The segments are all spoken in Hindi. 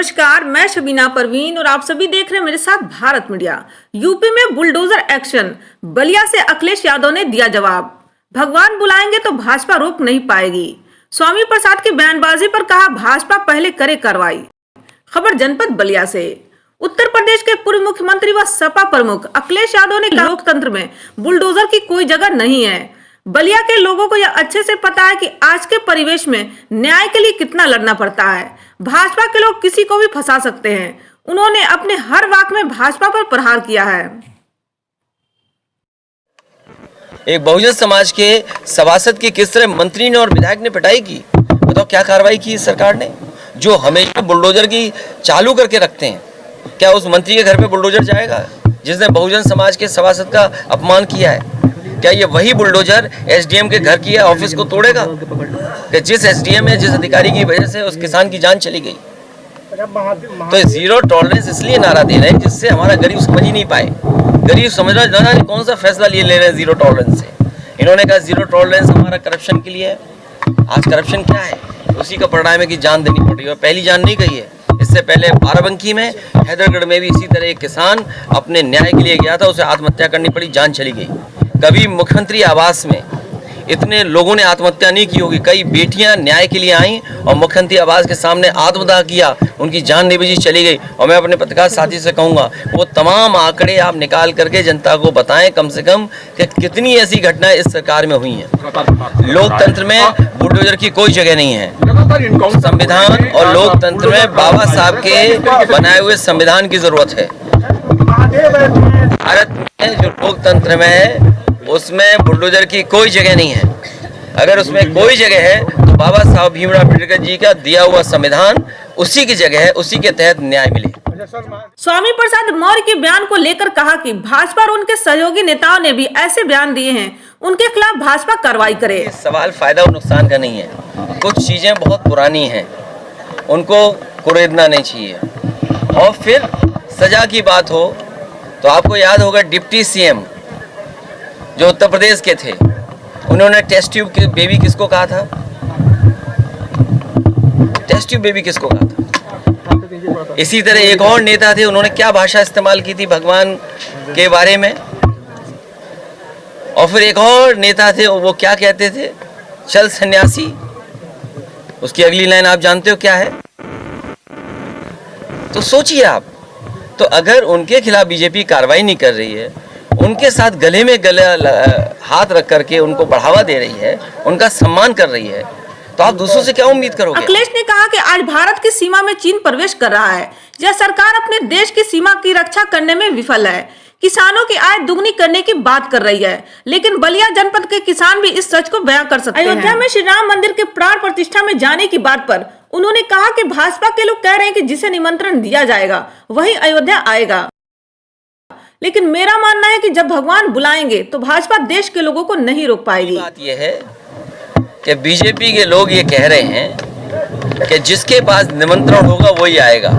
नमस्कार, मैं शबीना परवीन और आप सभी देख रहे हैं मेरे साथ भारत मीडिया। यूपी में बुलडोजर एक्शन, बलिया से अखिलेश यादव ने दिया जवाब। भगवान बुलाएंगे तो भाजपा रोक नहीं पाएगी। स्वामी प्रसाद की बयानबाजी पर कहा भाजपा पहले करे कार्रवाई। खबर जनपद बलिया से। उत्तर प्रदेश के पूर्व मुख्यमंत्री व सपा प्रमुख अखिलेश यादव ने कहा लोकतंत्र में बुलडोजर की कोई जगह नहीं है। बलिया के लोगों को यह अच्छे से पता है कि आज के परिवेश में न्याय के लिए कितना लड़ना पड़ता है। भाजपा के लोग किसी को भी फंसा सकते हैं। उन्होंने अपने हर वाक में भाजपा पर प्रहार किया है। एक बहुजन समाज के सभासद की किस तरह मंत्री ने और विधायक ने पिटाई की, बताओ क्या कार्रवाई की सरकार ने? जो हमेशा बुलडोजर की चालू करके रखते हैं, क्या उस मंत्री के घर पे बुलडोजर जाएगा जिसने बहुजन समाज के सभासद का अपमान किया है? क्या ये वही बुलडोजर एसडीएम के घर की ऑफिस को तोड़ेगा कि जिस एसडीएम या जिस अधिकारी की वजह से उस किसान की जान चली गई? तो जीरो टॉलरेंस इसलिए नारा दे रहे हैं जिससे हमारा गरीब समझ ही नहीं पाए। गरीब समझना जाना कौन सा फैसला लिए ले रहे हैं जीरो टॉलरेंस से। इन्होंने कहा जीरो टॉलरेंस हमारा करप्शन के लिए है। आज करप्शन क्या है? उसी का परिणाम है कि जान देनी पड़ रही है। पहली जान नहीं गई है। इससे पहले बाराबंकी में, हैदरगढ़ में भी इसी तरह एक किसान अपने न्याय के लिए गया था, उसे आत्महत्या करनी पड़ी, जान चली गई। कभी मुख्यमंत्री आवास में इतने लोगों ने आत्महत्या नहीं की होगी। कई बेटियां न्याय के लिए आई और मुख्यमंत्री आवास के सामने आत्मदाह किया, उनकी जान नहीं बची, चली गई। और मैं अपने पत्रकार साथी से कहूंगा वो तमाम आंकड़े आप निकाल करके जनता को बताएं कम से कम कि कितनी ऐसी घटनाएं इस सरकार में हुई हैं। लोकतंत्र में बुलडोजर की कोई जगह नहीं है। संविधान और लोकतंत्र में बाबा साहब के बनाए हुए संविधान की जरूरत है। भारत में जो लोकतंत्र में है उसमें बुलडोजर की कोई जगह नहीं है। अगर उसमें कोई जगह है तो बाबा साहब भीमराव अम्बेडकर जी का दिया हुआ संविधान उसी की जगह है, उसी के तहत न्याय मिले। स्वामी प्रसाद मौर्य के बयान को लेकर कहा कि भाजपा और उनके सहयोगी नेताओं ने भी ऐसे बयान दिए हैं, उनके खिलाफ भाजपा कार्रवाई करे। सवाल फायदा और नुकसान का नहीं है। कुछ चीजें बहुत पुरानी हैं, उनको कुरेदना नहीं चाहिए। और फिर सजा की बात हो तो आपको याद होगा डिप्टी सीएम जो उत्तर प्रदेश के थे, उन्होंने टेस्ट ट्यूब की बेबी किसको कहा था? टेस्ट ट्यूब बेबी किसको कहा था? इसी तरह एक और नेता थे, उन्होंने क्या भाषा इस्तेमाल की थी भगवान के बारे में? और फिर एक और नेता थे, वो क्या कहते थे? चल सन्यासी। उसकी अगली लाइन आप जानते हो क्या है? तो सोचिए आप, तो अगर उनके खिलाफ बीजेपी कार्रवाई नहीं कर रही है, उनके साथ गले में हाथ रख करके उनको बढ़ावा दे रही है, उनका सम्मान कर रही है, तो आप दूसरों से क्या उम्मीद करोगे? अखिलेश ने कहा कि आज भारत की सीमा में चीन प्रवेश कर रहा है। यह सरकार अपने देश की सीमा की रक्षा करने में विफल है। किसानों की आय दुगनी करने की बात कर रही है, लेकिन बलिया जनपद के किसान भी इस सच को बयां कर सकते हैं। अयोध्या में श्री राम मंदिर के प्राण प्रतिष्ठा में जाने की बात पर उन्होंने कहा कि भाजपा के लोग कह रहे हैं कि जिसे निमंत्रण दिया जाएगा वही अयोध्या आएगा, लेकिन मेरा मानना है कि जब भगवान बुलाएंगे तो भाजपा देश के लोगों को नहीं रोक पाएगी। बात यह है कि बीजेपी के लोग ये कह रहे हैं कि जिसके पास निमंत्रण होगा वही आएगा।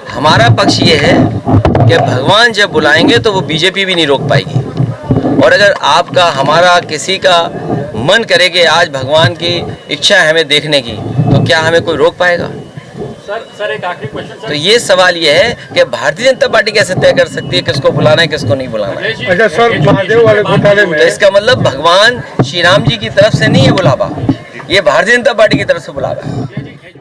हमारा पक्ष ये है कि भगवान जब बुलाएंगे तो वो बीजेपी भी नहीं रोक पाएगी। और अगर आपका हमारा किसी का मन करे कि आज भगवान की इच्छा है हमें देखने की, तो क्या हमें कोई रोक पाएगा? सर एक आखिरी क्वेश्चन। तो ये सवाल ये है कि भारतीय जनता पार्टी कैसे तय कर सकती है किसको बुलाना है किसको नहीं बुलाना है? अच्छा सर, महादेव वाले घोटाले में तो इसका मतलब भगवान श्री राम जी की तरफ से नहीं है बुलावा, ये भारतीय जनता पार्टी की तरफ से बुलावा है।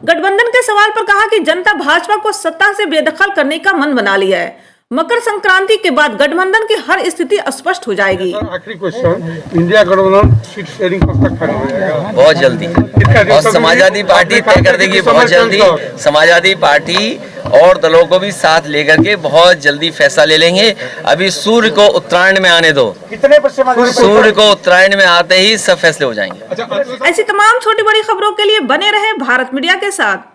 गठबंधन के सवाल पर कहा कि जनता भाजपा को सत्ता से बेदखल करने का मन बना लिया है। मकर संक्रांति के बाद गठबंधन की हर स्थिति स्पष्ट हो जाएगी। आखिरी क्वेश्चन, इंडिया गठबंधन सीट शेयरिंग कब तक खत्म हो जाएगा? बहुत जल्दी। और समाजवादी पार्टी तय कर देगी बहुत जल्दी। समाजवादी पार्टी और दलों को भी साथ लेकर के बहुत जल्दी फैसला ले लेंगे। अभी सूर्य को उत्तरायण में आने दो, सूर्य को उत्तरायण में आते ही सब फैसले हो जाएंगे। ऐसी तमाम छोटी बड़ी खबरों के लिए बने रहे भारत मीडिया के साथ।